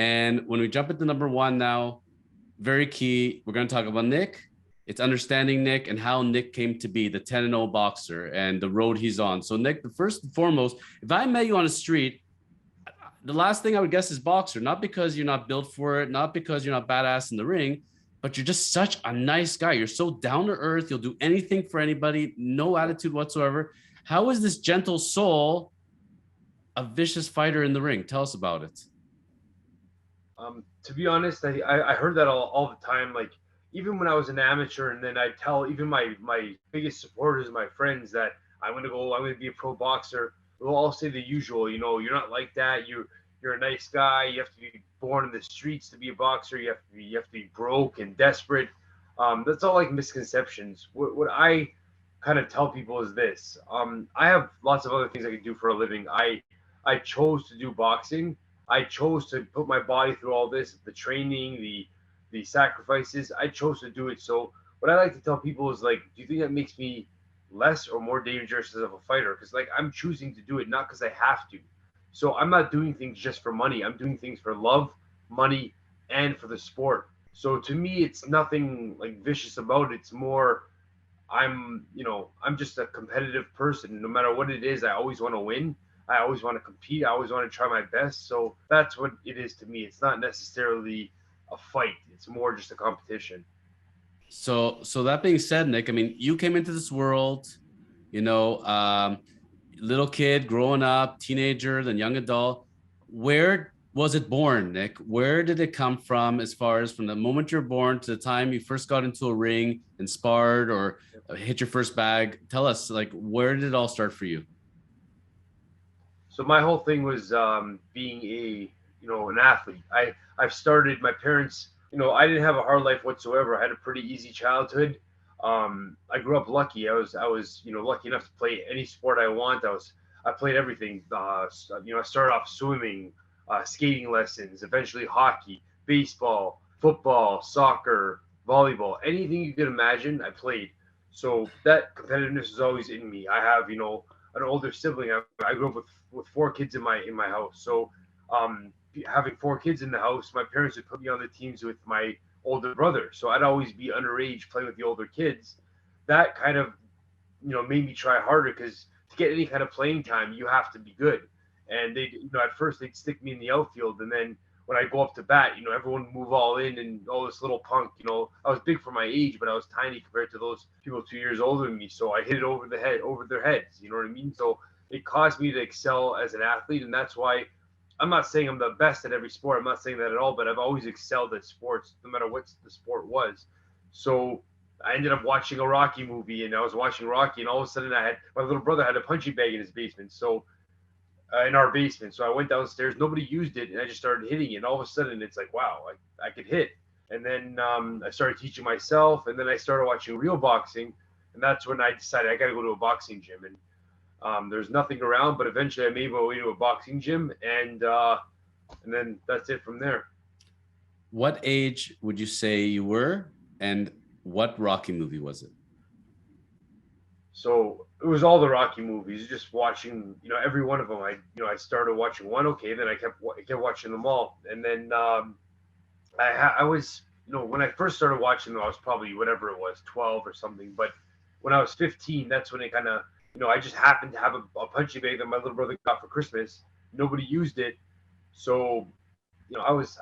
And when we jump into number one now, very key, we're going to talk about Nick. It's understanding Nick and how Nick came to be the 10-0 boxer and the road he's on. So, Nick, the first and foremost, if I met you on the street, the last thing I would guess is boxer, not because you're not built for it, not because you're not badass in the ring, but you're just such a nice guy. You're so down to earth. You'll do anything for anybody, no attitude whatsoever. How is this gentle soul a vicious fighter in the ring? Tell us about it. To be honest, I heard that all the time. Like even when I was an amateur, and then I tell even my biggest supporters, my friends, that I'm gonna be a pro boxer. They'll all say the usual. You're not like that. You're a nice guy. You have to be born in the streets to be a boxer. You have to be broke and desperate. That's all like misconceptions. What I kind of tell people is this. I have lots of other things I can do for a living. I chose to do boxing. I chose to put my body through all this, the training, the sacrifices. I chose to do it. So what I like to tell people is like, do you think that makes me less or more dangerous as of a fighter? Because like I'm choosing to do it not because I have to. So I'm not doing things just for money. I'm doing things for love, money, and for the sport. So to me, it's nothing like vicious about it. It's more I'm just a competitive person. No matter what it is, I always want to win. I always want to compete. I always want to try my best. So that's what it is to me. It's not necessarily a fight. It's more just a competition. So that being said, Nick, I mean, you came into this world, you know, little kid growing up, teenager, then young adult. Where was it born, Nick? Where did it come from as far as from the moment you're born to the time you first got into a ring and sparred or hit your first bag? Tell us, like, where did it all start for you? So my whole thing was being an athlete. I've started. My parents, I didn't have a hard life whatsoever. I had a pretty easy childhood. I grew up lucky. I was lucky enough to play any sport I want. I played everything. I started off swimming, skating lessons, eventually hockey, baseball, football, soccer, volleyball, anything you could imagine. I played. So that competitiveness is always in me. I have an older sibling. I grew up with four kids in my house. So having four kids in the house, my parents would put me on the teams with my older brother. So I'd always be underage playing with the older kids. That kind of made me try harder because to get any kind of playing time, you have to be good. And at first they'd stick me in the outfield, and then when I go up to bat, everyone would move all in and all this little punk. I was big for my age, but I was tiny compared to those people 2 years older than me. So I hit it over their heads. You know what I mean? So it caused me to excel as an athlete, and that's why I'm not saying I'm the best at every sport. I'm not saying that at all, but I've always excelled at sports, no matter what the sport was. So I ended up watching a Rocky movie, and I was watching Rocky, and all of a sudden my little brother had a punching bag in his basement. So in our basement. So I went downstairs. Nobody used it, and I just started hitting it. And all of a sudden, it's like, wow, I could hit. And then I started teaching myself, and then I started watching real boxing, and that's when I decided I got to go to a boxing gym. And there's nothing around, but eventually I made my way to a boxing gym, and then that's it from there. What age would you say you were, and what Rocky movie was it? So it was all the Rocky movies, just watching, every one of them. I started watching one, okay, then I kept watching them all, and then I was, when I first started watching them, I was probably whatever it was, 12 or something. But when I was 15, that's when it kind of, I just happened to have a punching bag that my little brother got for Christmas. Nobody used it, so I was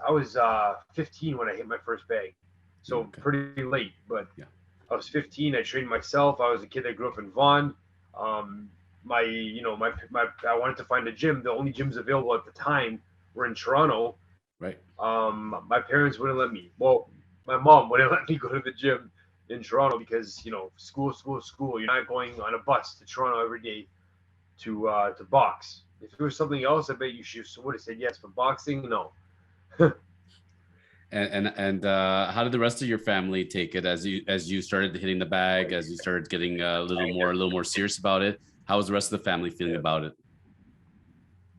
15 when I hit my first bag, so Okay. pretty late. But Yeah. I was 15. I trained myself. I was a kid that grew up in Vaughan. My I wanted to find a gym. The only gyms available at the time were in Toronto. Right. My parents wouldn't let me. Well, my mom wouldn't let me go to the gym in Toronto because school, school, school. You're not going on a bus to Toronto every day to box. If it was something else, I bet you she would have said yes. But boxing, no. And how did the rest of your family take it as you started hitting the bag, as you started getting a little more serious about it? How was the rest of the family feeling Yeah. about it?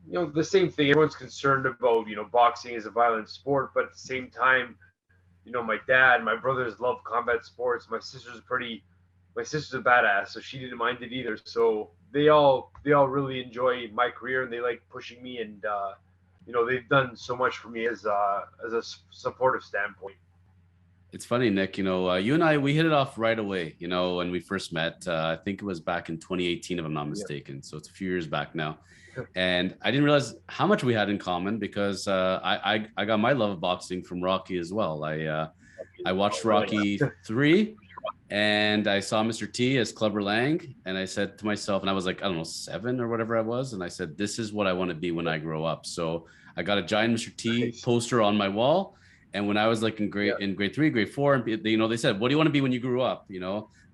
The same thing. Everyone's concerned about boxing is a violent sport, but at the same time, my dad, my brothers love combat sports. My sister's a badass, so she didn't mind it either. So they all really enjoy my career, and they like pushing me, and they've done so much for me as a supportive standpoint. It's funny, Nick. You and I, we hit it off right away. When we first met, I think it was back in 2018, if I'm not Yeah. mistaken. So it's a few years back now. And I didn't realize how much we had in common because I got my love of boxing from Rocky as well. I watched Really. Rocky 3, and I saw Mr. T as Clubber Lang, and I said to myself, and I was like, I don't know, 7 or whatever I was, and I said, this is what I want to be when I grow up. So I got a giant Mr. T Nice. poster on my wall. And when I was like Yeah. in grade 3, grade 4, and they said, what do you want to be when you grew up?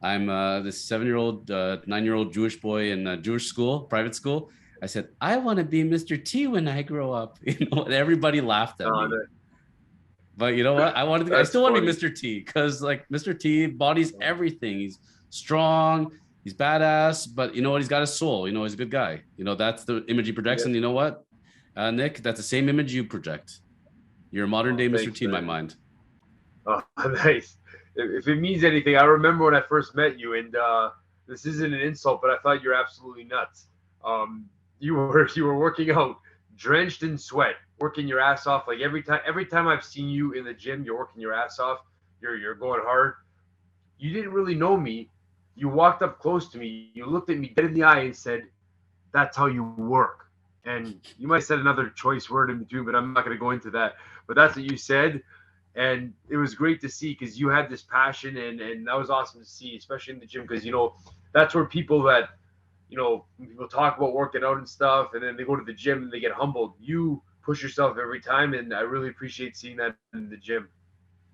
I'm this 7-year-old, 9-year-old Jewish boy in a Jewish school, private school. I said, I want to be Mr. T when I grow up. And everybody laughed at me. That, But you know what? I that's still want to be funny. Mr. T because like Mr. T embodies everything. He's strong, he's badass, but you know what? He's got a soul. He's a good guy. That's the image he projects. Yeah. And you know what, Nick? That's the same image you project. You're a modern day Mr. Thanks, T in my man. mind. Nice. If it means anything, I remember when I first met you, and this isn't an insult, but I thought you're absolutely nuts. You were working out, drenched in sweat, working your ass off. Like every time I've seen you in the gym, you're working your ass off. You're going hard. You didn't really know me. You walked up close to me. You looked at me dead in the eye and said, "That's how you work." And you might have said another choice word in between, but I'm not going to go into that. But that's what you said, and it was great to see because you had this passion, and that was awesome to see, especially in the gym, because that's where people that when people talk about working out and stuff, and then they go to the gym and they get humbled. You push yourself every time, and I really appreciate seeing that in the gym.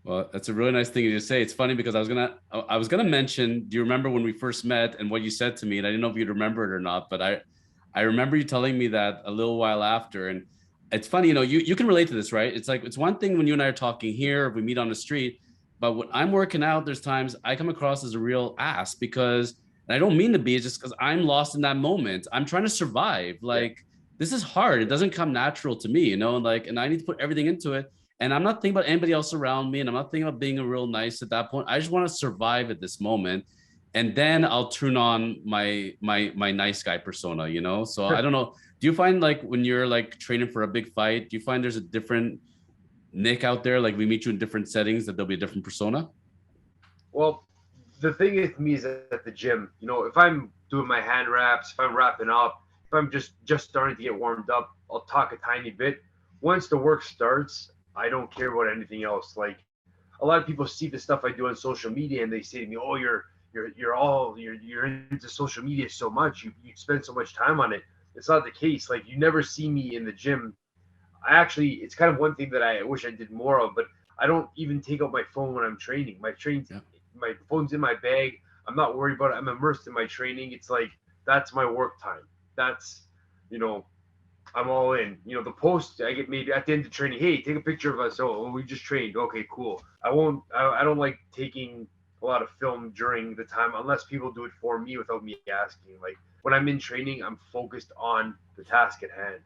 Well, that's a really nice thing to say. It's funny because I was gonna mention. Do you remember when we first met and what you said to me? And I didn't know if you'd remember it or not, but I remember you telling me that a little while after. And it's funny, you can relate to this, right? It's like it's one thing when you and I are talking here, if we meet on the street, but when I'm working out, there's times I come across as a real ass because, and I don't mean to be, it's just because I'm lost in that moment. I'm trying to survive. Yeah, Like this is hard. It doesn't come natural to me, and I need to put everything into it. And I'm not thinking about anybody else around me, and I'm not thinking about being a real nice at that point. I just want to survive at this moment, and then I'll turn on my nice guy persona. So I don't know. Do you find like when you're like training for a big fight, do you find there's a different Nick out there? Like we meet you in different settings, that there'll be a different persona. well, the thing with me is at the gym, if I'm doing my hand wraps, if I'm wrapping up, if I'm just starting to get warmed up, I'll talk a tiny bit. Once the work starts, I don't care about anything else. Like a lot of people see the stuff I do on social media and they say to me, "Oh, you're into social media so much. You spend so much time on it." It's not the case. Like you never see me in the gym. It's kind of one thing that I wish I did more of, but I don't even take out my phone when I'm training. Yeah. My phone's in my bag. I'm not worried about it. I'm immersed in my training. It's like that's my work time. That's you know I'm all in. The post I get maybe at the end of training. Hey, take a picture of us. Oh, we just trained. Okay, cool. I won't. I don't like taking a lot of film during the time unless people do it for me without me asking. Like when I'm in training, I'm focused on the task at hand.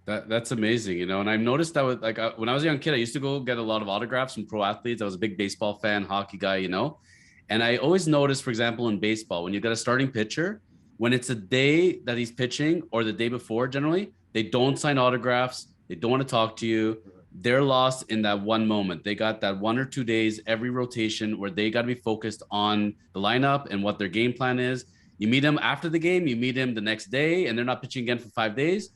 That's amazing, and I've noticed that with like when I was a young kid, I used to go get a lot of autographs from pro athletes. I was a big baseball fan, hockey guy. And I always noticed, for example, in baseball, when you got a starting pitcher, when it's a day that he's pitching or the day before, generally, they don't sign autographs. They don't want to talk to you. They're lost in that one moment. They got that 1 or 2 days every rotation where they got to be focused on the lineup and what their game plan is. You meet them after the game, you meet them the next day, and they're not pitching again for 5 days.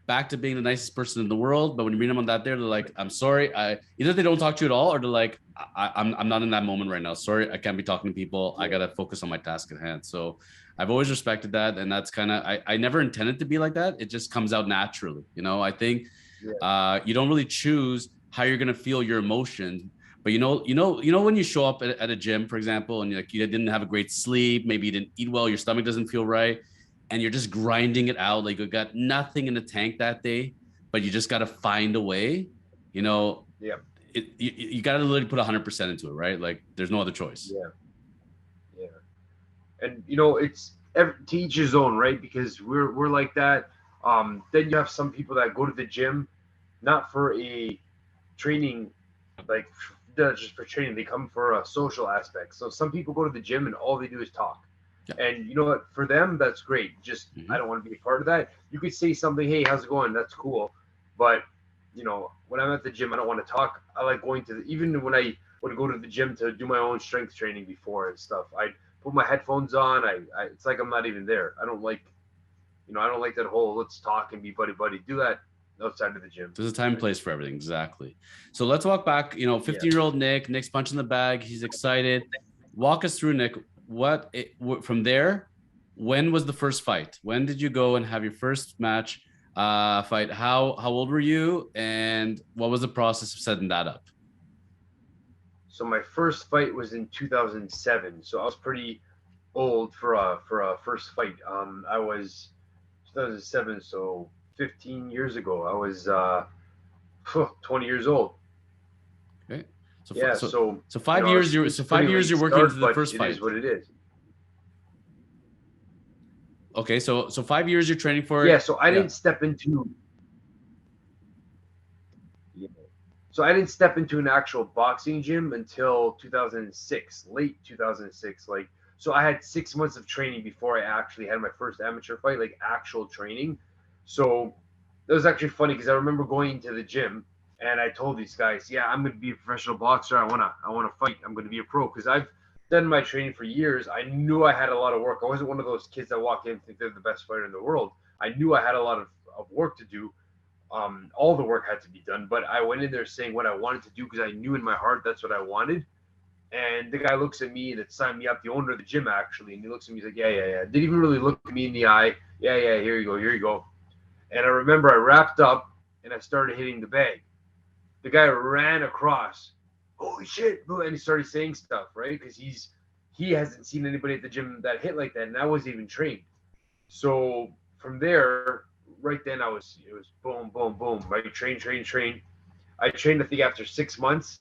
Back to being the nicest person in the world. But when you meet them on that day, they're like, I'm sorry. Either they don't talk to you at all, or they're like, I'm not in that moment right now. Sorry, I can't be talking to people. I gotta focus on my task at hand. So I've always respected that, and that's kind of I never intended to be like that. It just comes out naturally. I think Yeah. you don't really choose how you're gonna feel your emotions. But when you show up at a gym, for example, and you didn't have a great sleep, maybe you didn't eat well, your stomach doesn't feel right, and you're just grinding it out, like you got nothing in the tank that day, but you just got to find a way. You know, Yeah. you got to literally put 100% into it, right? Like there's no other choice. Yeah. Yeah. And it's to each his own, right? Because we're like that. Then you have some people that go to the gym not for a training, like just for training. They come for a social aspect. So some people go to the gym and all they do is talk. Yeah. And you know what? For them, that's great. Just I don't want to be a part of that. You could say something. Hey, how's it going? That's cool. But when I'm at the gym, I don't want to talk. I like going to even when I would go to the gym to do my own strength training before and stuff. I put my headphones on. It's like I'm not even there. I don't like that whole let's talk and be buddy buddy. Do that outside of the gym. There's a time and place for everything. Exactly. So let's walk back. 15-year-old Nick's punching the bag. He's excited. Walk us through, Nick. From there? When was the first fight? When did you go and have your first match fight? How old were you, and what was the process of setting that up? So my first fight was in 2007. So I was pretty old for a first fight. I was 2007, so 15 years ago. I was 20 years old. Okay. So 5 years. So 5 years you're working into the first fight. It is what it is. Okay, so 5 years you're training for it. Yeah. So I didn't step into. Yeah. So I didn't step into an actual boxing gym until 2006, late 2006. So I had 6 months of training before I actually had my first amateur fight, like actual training. So that was actually funny because I remember going to the gym and I told these guys, yeah, I'm going to be a professional boxer. I want to fight. I'm going to be a pro because I've done my training for years. I knew I had a lot of work. I wasn't one of those kids that walk in and think they're the best fighter in the world. I knew I had a lot of work to do. All the work had to be done, but I went in there saying what I wanted to do because I knew in my heart that's what I wanted. And the guy looks at me that signed me up, the owner of the gym actually, and he looks at me, he's like, yeah. Didn't even really look at me in the eye. Yeah, here you go. And I remember I wrapped up and I started hitting the bag. The guy ran across, holy shit, and he started saying stuff, right? Because he hasn't seen anybody at the gym that hit like that, and I wasn't even trained. So from there, right then it was boom, boom, boom, right? Train. I trained, I think, after 6 months.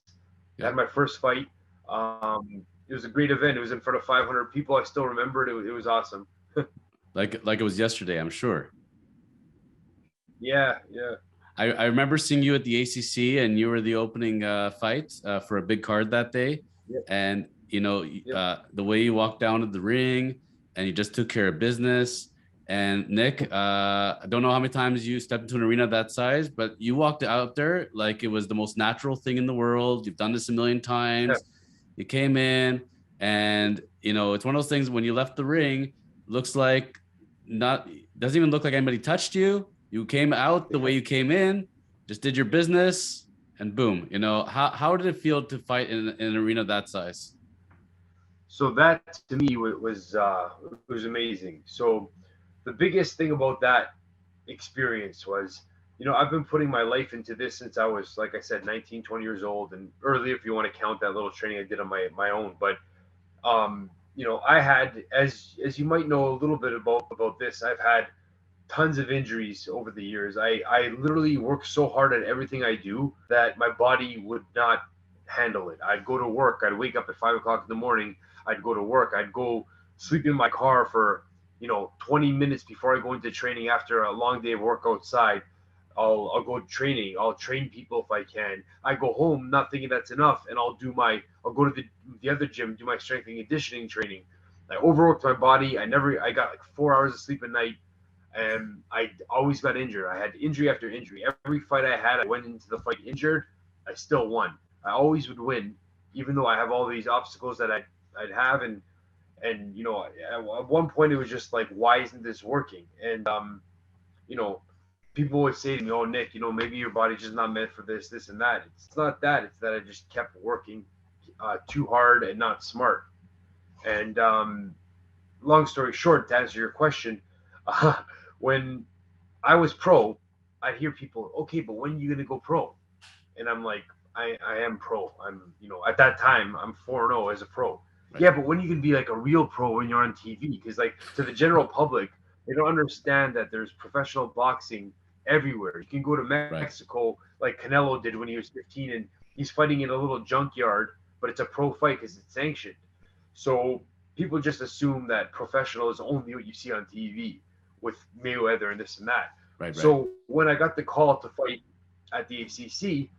I had my first fight. It was a great event. It was in front of 500 people. I still remember it. It was awesome. like it was yesterday, I'm sure. Yeah. I remember seeing you at the ACC, and you were the opening fight for a big card that day. Yep. And the way you walked down to the ring, and you just took care of business. And Nick, I don't know how many times you stepped into an arena that size, but you walked out there like it was the most natural thing in the world. You've done this a million times. Yeah. You came in, and it's one of those things when you left the ring, doesn't even look like anybody touched you. You came out the way you came in, just did your business, and boom. How did it feel to fight in an arena that size? So that to me was amazing. So the biggest thing about that experience was, I've been putting my life into this since I was, like I said, 19, 20 years old, and earlier if you want to count that little training I did on my own. But I had, as you might know a little bit about this, I've had tons of injuries over the years. I literally work so hard at everything I do that my body would not handle it. I'd go to work. I'd wake up at 5 o'clock in the morning. I'd go to work. I'd go sleep in my car for 20 minutes before I go into training after a long day of work outside. I'll go training. I'll train people if I can. I go home not thinking that's enough, and I'll go to the other gym, do my strength and conditioning training. I overworked my body. I got like 4 hours of sleep a night, and I always got injured. I had injury after injury. Every fight I had, I went into the fight injured. I still won. I always would win, even though I have all these obstacles that I'd have. And at one point it was just like, why isn't this working? And people would say to me, oh, Nick, maybe your body's just not meant for this and that. It's not that. It's that I just kept working too hard and not smart. And long story short, to answer your question, when I was pro, I'd hear people, okay, but when are you going to go pro? And I'm like, I am pro. I'm, at that time, I'm 4-0 as a pro. Right. Yeah, but when you can be like a real pro when you're on TV? Because like to the general public, they don't understand that there's professional boxing everywhere. You can go to Mexico, right, like Canelo did when he was 15, and he's fighting in a little junkyard, but it's a pro fight because it's sanctioned. So people just assume that professional is only what you see on TV with Mayweather and this and that. Right. So when I got the call to fight at the ACC,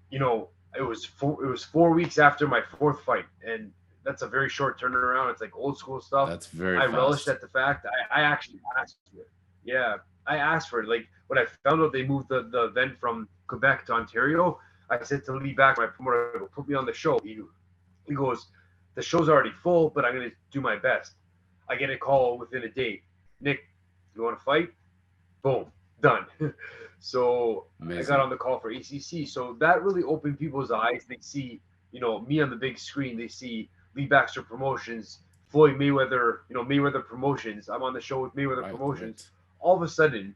it was 4 weeks after my fourth fight, and that's a very short turnaround. It's like old school stuff. That's very I fast. relished at the fact I actually asked for it. Yeah, I asked for it. Like when I found out they moved the event from Quebec to Ontario, I said to Lee Back, my promoter, I go, put me on the show. He goes, the show's already full, but I'm going to do my best. I get a call within a day. Nick, you want to fight? Boom, done. So I got Amazing. on the call for ACC. So that really opened people's eyes. They see, me on the big screen. They see Lee Baxter Promotions, Floyd Mayweather, Mayweather Promotions. I'm on the show with Mayweather Right, Promotions. right. All of a sudden,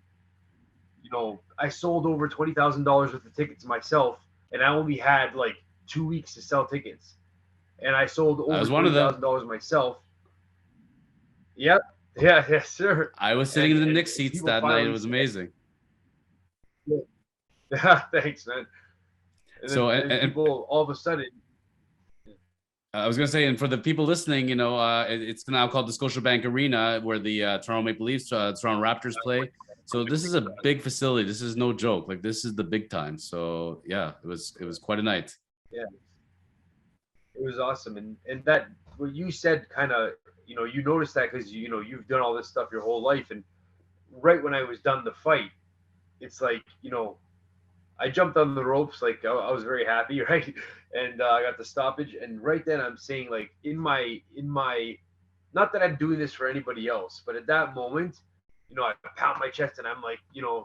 I sold over $20,000 worth of tickets myself, and I only had like 2 weeks to sell tickets, and I sold I over was one of them. $20,000 myself. Yep, yeah, yes, sir. I was sitting And in the and Knicks seats people that night. It finally was said, amazing. yeah, thanks, man. And So, then and people all of a sudden, I was going to say, and for the people listening, it's now called the Scotiabank Arena, where the Toronto Maple Leafs, Toronto Raptors play. So this is a big facility. This is no joke. Like, this is the big time. So yeah, it was quite a night. yeah, it was awesome. And that what you said, kind of, you noticed that because you've done all this stuff your whole life, and right when I was done the fight, it's like, I jumped on the ropes, like I was very happy, right? And I got the stoppage, and right then I'm saying, like, in my, not that I'm doing this for anybody else, but at that moment, I pound my chest and I'm like,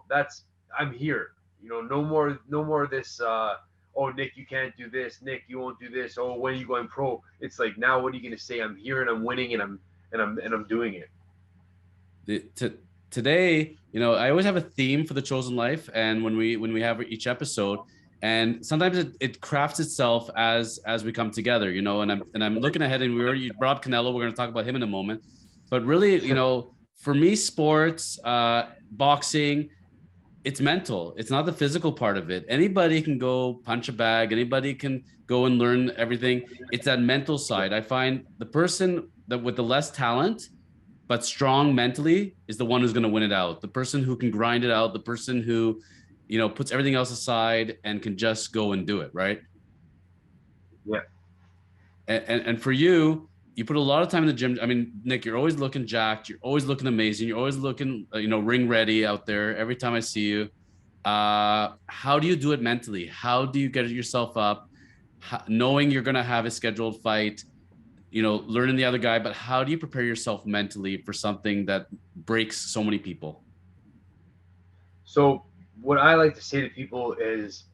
that's, I'm here. No more of this. Oh, Nick, you can't do this. Nick, you won't do this. Oh, when are you going pro? It's like, now what are you gonna say? I'm here and I'm winning and I'm doing it. Today, I always have a theme for the chosen life, and when we have each episode, and sometimes it crafts itself as we come together, and I'm looking ahead, and we already brought up Canelo. We're going to talk about him in a moment, but really, for me, sports, boxing, it's mental. It's not the physical part of it. Anybody can go punch a bag. Anybody can go and learn everything. It's that mental side. I find the person that with the less talent but strong mentally is the one who's going to win it out. The person who can grind it out, the person who, puts everything else aside and can just go and do it, right? Yeah. And for you, you put a lot of time in the gym. I mean, Nick, you're always looking jacked. You're always looking amazing. You're always looking, ring ready out there every time I see you. How do you do it mentally? How do you get yourself up, knowing you're going to have a scheduled fight? Learning the other guy, but how do you prepare yourself mentally for something that breaks so many people? So what I like to say to people is,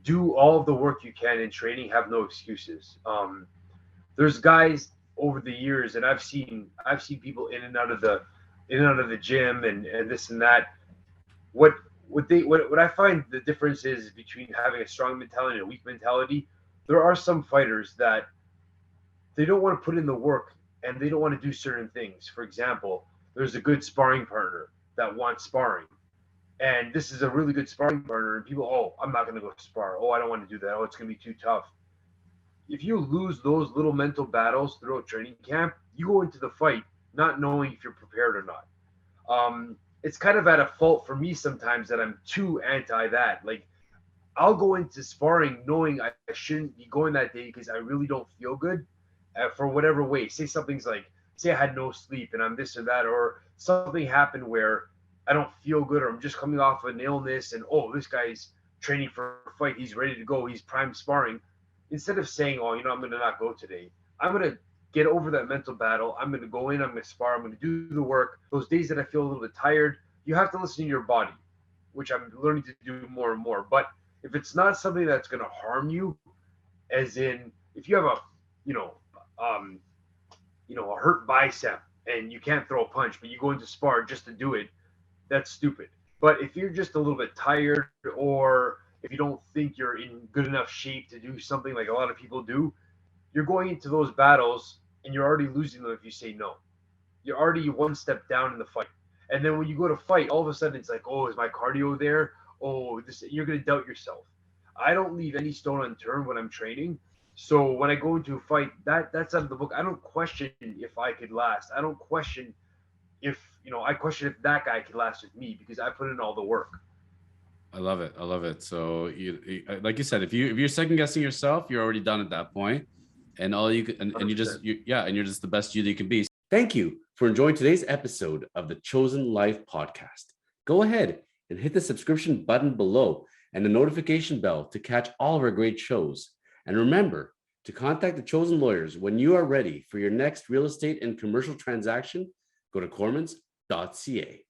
do all of the work you can in training. Have no excuses. There's guys over the years, and I've seen people in and out of the gym and this and that. What I find the difference is between having a strong mentality and a weak mentality. There are some fighters that they don't want to put in the work and they don't want to do certain things. For example, there's a good sparring partner that wants sparring, and this is a really good sparring partner, and people, oh, I'm not going to go spar. Oh, I don't want to do that. Oh, it's going to be too tough. If you lose those little mental battles throughout training camp, you go into the fight not knowing if you're prepared or not. It's kind of at a fault for me sometimes that I'm too anti that. Like, I'll go into sparring knowing I shouldn't be going that day because I really don't feel good, for whatever way. Say something's like, say I had no sleep and I'm this or that, or something happened where I don't feel good, or I'm just coming off an illness, and oh, this guy's training for a fight. He's ready to go. He's prime sparring. Instead of saying, oh, I'm going to not go today, I'm going to get over that mental battle. I'm going to go in. I'm going to spar. I'm going to do the work. Those days that I feel a little bit tired, you have to listen to your body, which I'm learning to do more and more. But if it's not something that's going to harm you, as in if you have you know, um, a hurt bicep and you can't throw a punch, but you go into spar just to do it, that's stupid. But if you're just a little bit tired, or if you don't think you're in good enough shape to do something like a lot of people do, you're going into those battles and you're already losing them if you say no. You're already one step down in the fight. And then when you go to fight, all of a sudden it's like, oh, is my cardio there? Oh, this, you're going to doubt yourself. I don't leave any stone unturned when I'm training. So when I go into a fight, that's out of the book. I don't question if I could last. I don't question if, I question if that guy could last with me because I put in all the work. I love it. I love it. So like you said, if you're second guessing yourself, you're already done at that point, and all you can, and and you're just the best you that you can be. Thank you for enjoying today's episode of the Chosen Life podcast. Go ahead, and hit the subscription button below and the notification bell to catch all of our great shows. And remember to contact the chosen lawyers when you are ready for your next real estate and commercial transaction. Go to kormans.ca.